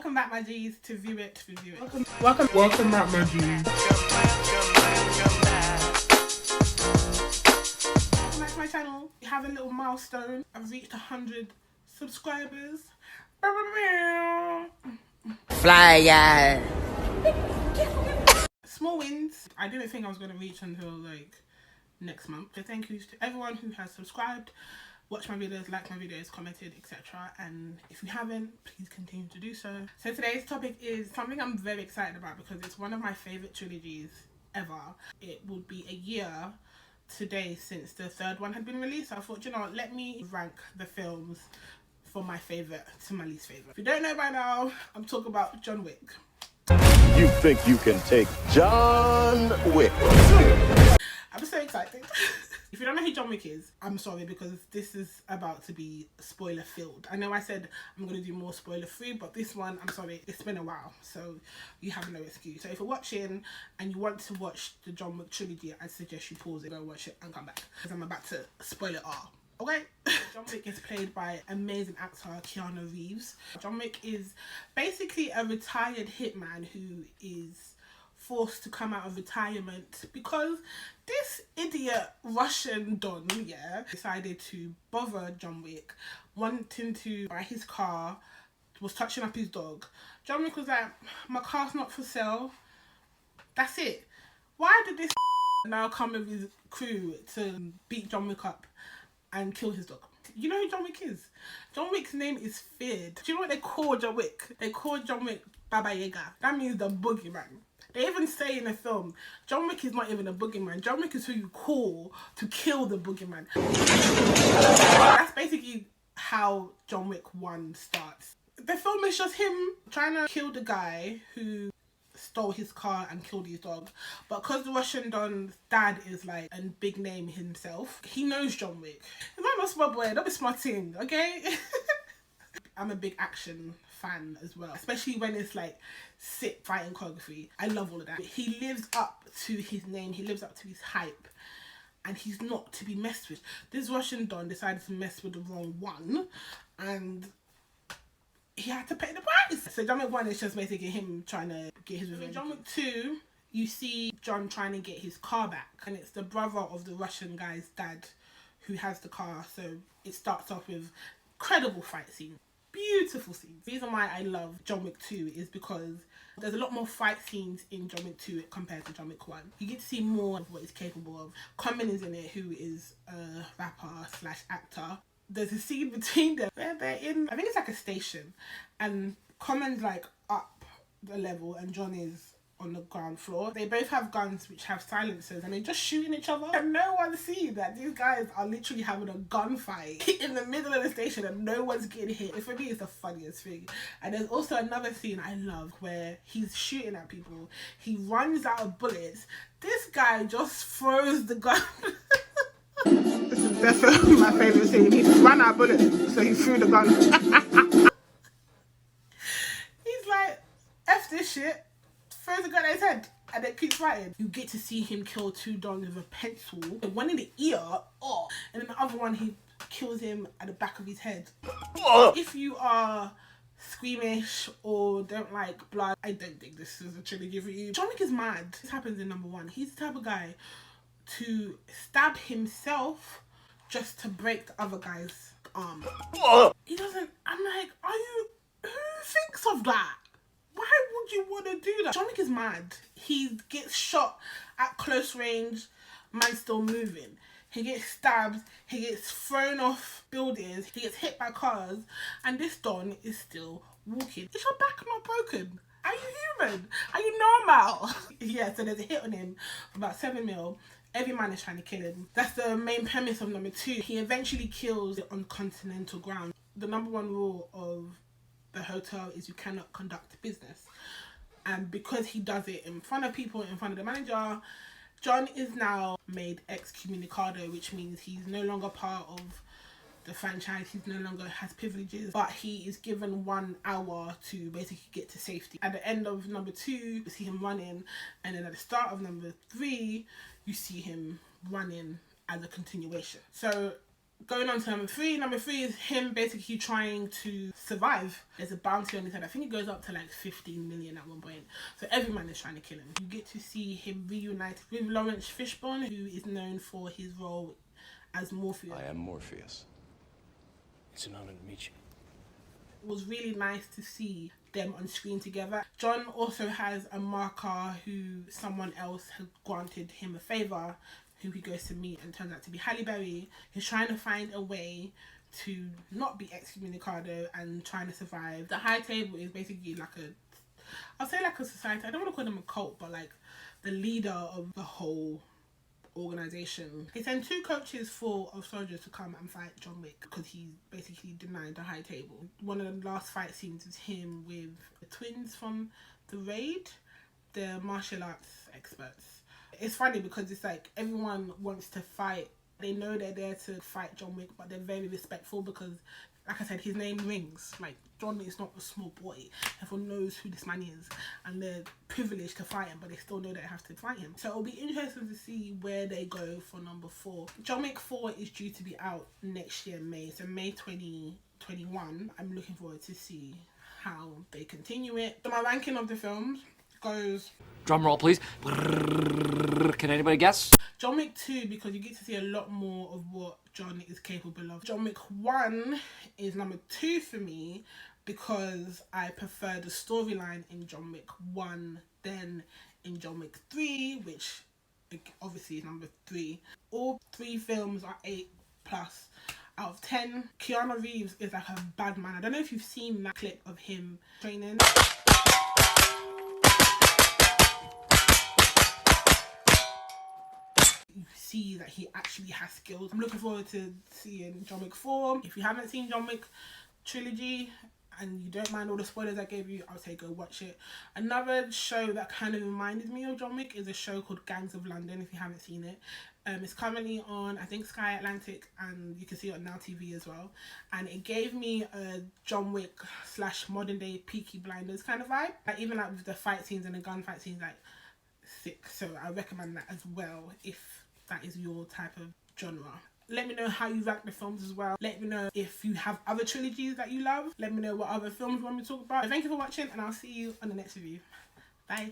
Welcome back, my G's, to View It. Welcome back, my G's. Welcome back to my channel. We have a little milestone. I've reached 100 subscribers. Fly guy. Small wins. I didn't think I was going to reach until like next month. So thank you to everyone who has subscribed, watched my videos, liked my videos, commented, etc. And if you haven't, please continue to do so. So today's topic is something I'm very excited about because it's one of my favourite trilogies ever. It would be a year today since the third one had been released. So I thought, you know what, let me rank the films from my favourite to my least favourite. If you don't know by now, I'm talking about John Wick. You think you can take John Wick? I'm so excited. If you don't know who John Wick is, I'm sorry because this is about to be spoiler filled. I know I said I'm going to do more spoiler free, but this one, I'm sorry, it's been a while, so you have no excuse. So if you're watching and you want to watch the John Wick trilogy, I suggest you pause it, go watch it and come back because I'm about to spoil it all. Okay? John Wick is played by amazing actor Keanu Reeves. John Wick is basically a retired hitman who is forced to come out of retirement because this idiot Russian Don, decided to bother John Wick, wanting to buy his car, was touching up his dog. John Wick was like, my car's not for sale. That's it. Why did this now come with his crew to beat John Wick up and kill his dog? You know who John Wick is? John Wick's name is Feared. Do you know what they call John Wick? They call John Wick Baba Yaga. That means the boogeyman. They even say in the film, John Wick is not even a boogeyman. John Wick is who you call to kill the boogeyman. That's basically how John Wick 1 starts. The film is just him trying to kill the guy who stole his car and killed his dog. But because the Russian Don's dad is like a big name himself, he knows John Wick. He's not a smart boy, don't be smarting, okay? I'm a big action fan as well, especially when it's like sick fighting choreography. I love all of that. He lives up to his name, he lives up to his hype, and he's not to be messed with. This Russian Don decided to mess with the wrong one and he had to pay the price. So John Wick 1 is just basically him trying to get his revenge. John Wick 2, you see John trying to get his car back, and it's the brother of the Russian guy's dad who has the car. So it starts off with incredible fight scenes. Beautiful scenes. The reason why I love John Wick 2 is because there's a lot more fight scenes in John Wick 2 compared to John Wick 1. You get to see more of what he's capable of. Common is in it, who is a rapper slash actor. There's a scene between them where they're in, I think it's like a station, and Common's like up the level and John is on the ground floor. They both have guns which have silencers and they're just shooting each other, and no one's seeing that these guys are literally having a gunfight in the middle of the station and no one's getting hit. For me, it's the funniest thing. And there's also another scene I love where he's shooting at people, he runs out of bullets, this guy just throws the gun. This is definitely my favourite scene. He ran out of bullets, so he threw the gun. He's like, F this shit, throws the gun at his head, and then keeps fighting. You get to see him kill 2 Dons with a pencil. One in the ear, and then the other one he kills him at the back of his head. If you are squeamish or don't like blood, I don't think this is a trilogy for you. John Wick is mad. This happens in number 1. He's the type of guy to stab himself just to break the other guy's arm. He doesn't, I'm like, who thinks of that? Why would you want to do that? John Wick is mad. He gets shot at close range, man's still moving. He gets stabbed, he gets thrown off buildings, he gets hit by cars, and this Don is still walking. Is your back not broken? Are you human? Are you normal? Yeah, so there's a hit on him for about 7 mil. Every man is trying to kill him. That's the main premise of number 2. He eventually kills on continental ground. The number 1 rule of the hotel is you cannot conduct business. And because he does it in front of people, in front of the manager, John is now made excommunicado, which means he's no longer part of the franchise, he no longer has privileges, but he is given 1 hour to basically get to safety. At the end of number 2, you see him running, and then at the start of number 3, you see him running as a continuation. So Going on to number three. Number three is him basically trying to survive. There's a bounty on his head. I think it goes up to like 15 million at one point. So every man is trying to kill him. You get to see him reunited with Lawrence Fishburne, who is known for his role as Morpheus. I am Morpheus. It's an honor to meet you. It was really nice to see them on screen together. John also has a marker who someone else has granted him a favour, who he goes to meet and turns out to be Halle Berry, who's trying to find a way to not be excommunicado and trying to survive. The High Table is basically like I'll say like a society, I don't want to call them a cult, but like the leader of the whole organisation. They send 2 coaches full of soldiers to come and fight John Wick because he basically denied the High Table. One of the last fight scenes is him with the twins from The Raid, the martial arts experts. It's funny because it's like everyone wants to fight. They know they're there to fight John Wick, but they're very respectful because, like I said, his name rings. Like, John is not a small boy. Everyone knows who this man is and they're privileged to fight him, but they still know they have to fight him. So it'll be interesting to see where they go for number 4. John Wick 4 is due to be out next year, May. So May 2021. I'm looking forward to see how they continue it. So my ranking of the films goes... Drum roll, please. Can anybody guess? John Wick 2, because you get to see a lot more of what John is capable of. John Wick 1 is number 2 for me because I prefer the storyline in John Wick 1 than in John Wick 3, which obviously is number 3. All 3 films are 8+ out of 10. Keanu Reeves is like a bad man. I don't know if you've seen that clip of him training. You see that he actually has skills. I'm looking forward to seeing John Wick 4. If you haven't seen John Wick Trilogy and you don't mind all the spoilers I gave you, I'll say go watch it. Another show that kind of reminded me of John Wick is a show called Gangs of London, if you haven't seen it. It's currently on, I think, Sky Atlantic, and you can see it on Now TV as well. And it gave me a John Wick / modern day Peaky Blinders kind of vibe. Like, even like with the fight scenes and the gunfight scenes, like sick. So I recommend that as well if that is your type of genre. Let me know how you rank the films as well. Let me know if you have other trilogies that you love. Let me know what other films you want me to talk about. So thank you for watching, and I'll see you on the next review. Bye.